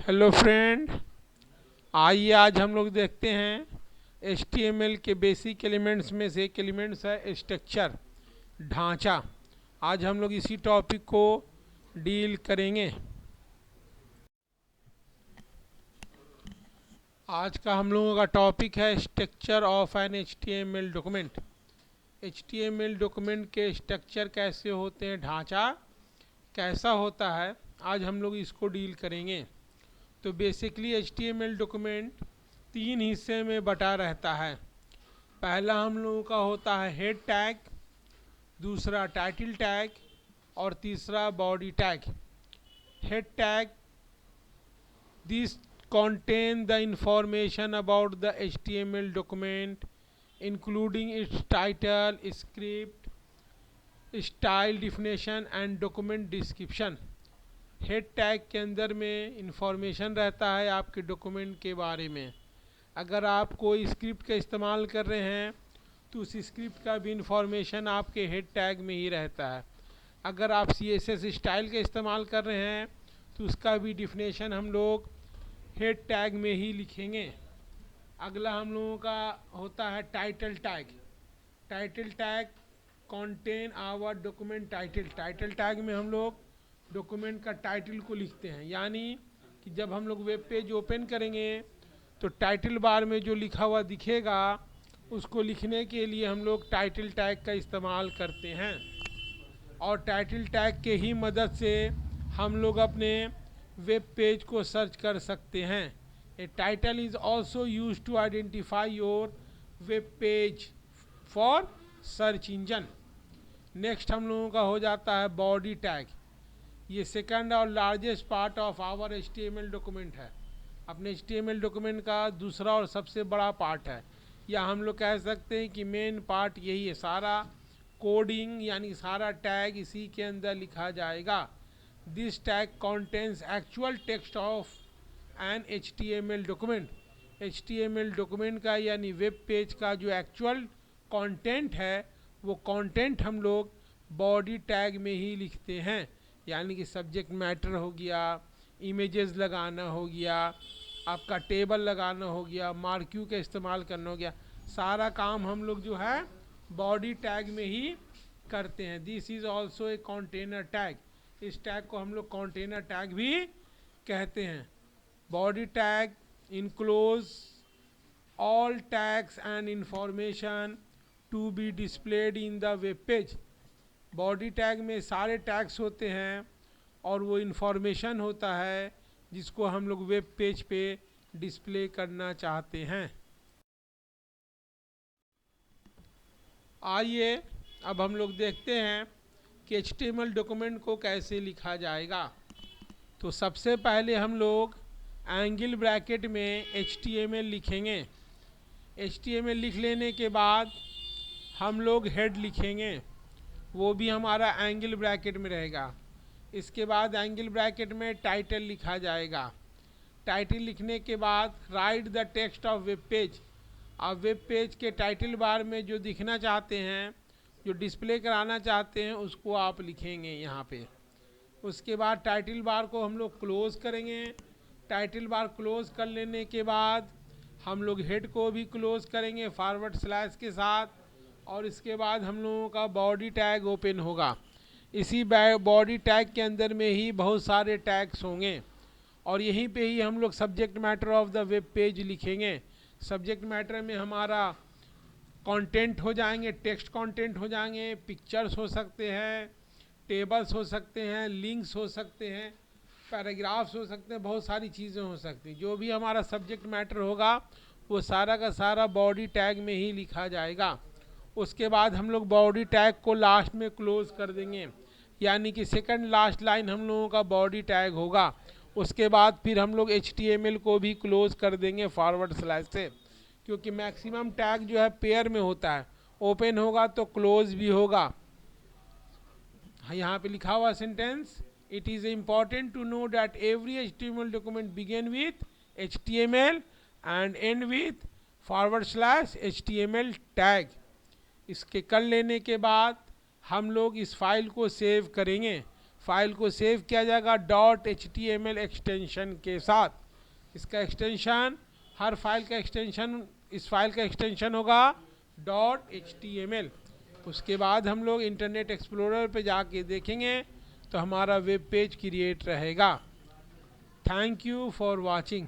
Hello friend, आइए आज हम लोग देखते हैं HTML के बेसिक एलिमेंट्स में से एक एलिमेंट्स है स्ट्रक्चर, ढांचा। आज हम लोग इसी टॉपिक को डील करेंगे। आज का हम लोगों का टॉपिक है structure of an HTML document. HTML document के स्ट्रक्चर कैसे होते हैं, ढांचा कैसा होता है, आज हम लोग इसको डील करेंगे। तो बेसिकली HTML डॉक्यूमेंट तीन हिस्से में बटा रहता है। पहला हम लोगों का होता है हेड टैग, दूसरा टाइटल टैग और तीसरा body tag. Head tag this contain the information about the HTML document including its title, script, style definition and document description। Head tag के अंदर में इंफॉर्मेशन रहता है आपके डॉक्यूमेंट के बारे में। अगर आप कोई स्क्रिप्ट का इस्तेमाल कर रहे हैं तो उस स्क्रिप्ट का भी इंफॉर्मेशन आपके हेड टैग में ही रहता है। अगर आप CSS स्टाइल का इस्तेमाल कर रहे हैं तो उसका भी डिफिनेशन हम लोग हेड टैग में ही लिखेंगे। अगला हम लोगों का होता है title tag. Title tag contain our document title. Title tag में हम लोग डॉक्यूमेंट का टाइटल को लिखते हैं, यानी कि जब हम लोग वेब पेज ओपन करेंगे तो टाइटल बार में जो लिखा हुआ दिखेगा उसको लिखने के लिए हम लोग टाइटल टैग का इस्तेमाल करते हैं। और टाइटल टैग के ही मदद से हम लोग अपने वेब पेज को सर्च कर सकते हैं। A title is also use to identify your web page for search engine. Next हम लोगों का हो जाता है बॉडी टैग। ये सेकंड और largest part of our HTML document है। अपने HTML डॉक्यूमेंट का दूसरा और सबसे बड़ा पार्ट है, या हम लोग कह सकते हैं कि मेन पार्ट यही है। सारा कोडिंग यानी सारा टैग इसी के अंदर लिखा जाएगा। This tag contains actual text of an HTML document. HTML document का यानी वेब पेज का जो एक्चुअल कंटेंट है वो कंटेंट हम लोग बॉडी टैग में ही लिखते हैं। यानी कि सब्जेक्ट मैटर हो गया, इमेजेस लगाना हो गया, आपका टेबल लगाना हो गया, मार्क्यू का इस्तेमाल करना हो गया, सारा काम हम लोग जो है बॉडी टैग में ही करते हैं। This is also a container tag. इस टैग को हम लोग कंटेनर टैग भी कहते हैं। Body tag enclose all tags and information to be displayed in the web page. Body tag में सारे टैग्स होते हैं और वो इन्फॉर्मेशन होता है जिसको हम लोग वेब पेज पे डिस्प्ले करना चाहते हैं। आइए अब हम लोग देखते हैं कि HTML डॉक्यूमेंट को कैसे लिखा जाएगा। तो सबसे पहले हम लोग एंगल ब्रैकेट में HTML लिखेंगे। HTML लिख लेने के बाद हम लोग हेड लिखेंगे, वो भी हमारा एंगल ब्रैकेट में रहेगा। इसके बाद एंगल ब्रैकेट में टाइटल लिखा जाएगा। टाइटल लिखने के बाद right the text of web page. आप वेब पेज के टाइटल बार में जो दिखना चाहते हैं, जो डिस्प्ले कराना चाहते हैं, उसको आप लिखेंगे यहाँ पे। उसके बाद टाइटल बार को हम लोग क्लोज़ करेंगे। टाइटल बार क्लोज़ कर लेने के बाद हम लोग हेड को भी क्लोज़ करेंगे फॉरवर्ड स्लैश के साथ। और इसके बाद हम लोगों का बॉडी टैग ओपन होगा। इसी बॉडी टैग के अंदर में ही बहुत सारे टैग्स होंगे और यहीं पे ही हम लोग subject matter of the web page लिखेंगे। सब्जेक्ट मैटर में हमारा कंटेंट हो जाएंगे, टेक्स्ट कंटेंट हो जाएंगे, पिक्चर्स हो सकते हैं, टेबल्स हो सकते हैं, लिंक्स हो सकते हैं, पैराग्राफ्स हो सकते हैं, बहुत सारी चीज़ें हो सकती हैं। जो भी हमारा सब्जेक्ट मैटर होगा वो सारा का सारा बॉडी टैग में ही लिखा जाएगा। उसके बाद हम लोग बॉडी टैग को लास्ट में क्लोज कर देंगे, यानी कि सेकंड लास्ट लाइन हम लोगों का बॉडी टैग होगा। उसके बाद फिर हम लोग HTML को भी क्लोज कर देंगे फॉरवर्ड स्लैश से, क्योंकि मैक्सिमम टैग जो है पेयर में होता है, ओपन होगा तो क्लोज भी होगा। यहाँ पे लिखा हुआ sentence, it is important to know that every HTML document begin with HTML and end with forward slash HTML tag. इसके कर लेने के बाद हम लोग इस फाइल को सेव करेंगे। फाइल को सेव किया जाएगा डॉट HTML एक्सटेंशन के साथ। इसका एक्सटेंशन, हर फाइल का एक्सटेंशन, इस फाइल का एक्सटेंशन होगा डॉट HTML। उसके बाद हम लोग इंटरनेट एक्सप्लोरर पे जाके देखेंगे तो हमारा वेब पेज क्रिएट रहेगा। Thank you for watching.